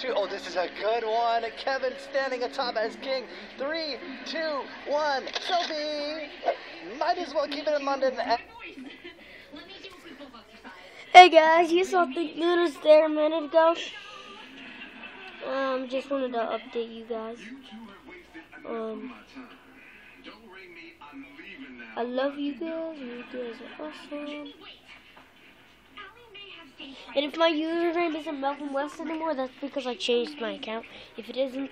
2. Oh, this is a good one. Kevin standing atop as king. 3, 2, 1. Selfie. Might as well keep it in London. Hey guys, you saw Think Noodles there a minute ago. Just wanted to update you guys. I love you guys. You guys are awesome. And if my username isn't Melvin West anymore, that's because I changed my account. If it isn't,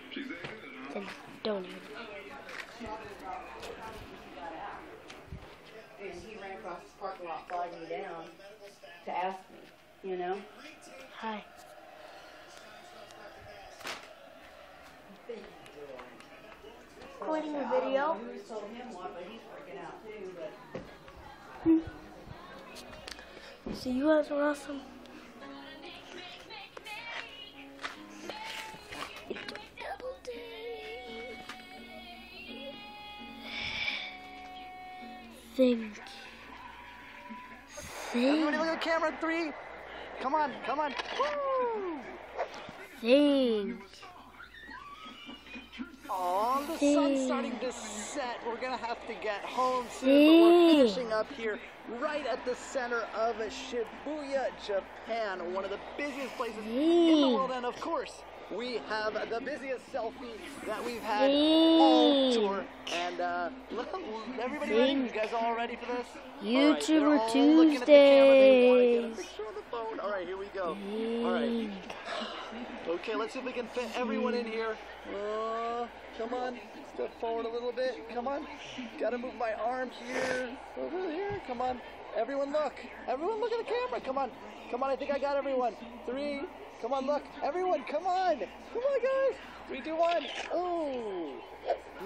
then don't even. And he ran across the parking lot, flagging me down to ask me, you know? Hi. Recording a video. We just told him what, but he's freaking out too, but... So you guys are awesome. Think. Everybody look at the camera. 3. Come on, come on. Woo! Think. Oh, the sun's starting to set. We're going to have to get home soon, but we're finishing up here right at the center of Shibuya, Japan, one of the busiest places in the world. And of course, we have the busiest selfie that we've had all tour. And look, everybody ready? You guys all ready for this? YouTuber Tuesdays. They want to get a picture on the phone. All right, here we go. All right. Okay, let's see if we can fit everyone in here. Come on, step forward a little bit. Come on, gotta move my arm here, over here. Come on, everyone look. Everyone look at the camera. Come on, come on. I think I got everyone. 3. Come on, look. Everyone, come on. Come on, guys. 3, 2, 1. Oh,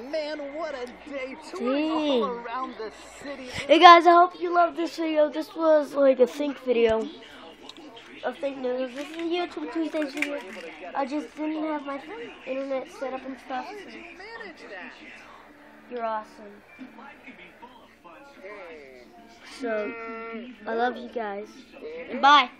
man, what a day touring all around the city. Hey guys, I hope you loved this video. This was like a Think video. A Think Noodles. This is a YouTube Tuesdays video. I just didn't have my internet set up and stuff. So. You're awesome. So, I love you guys. And bye.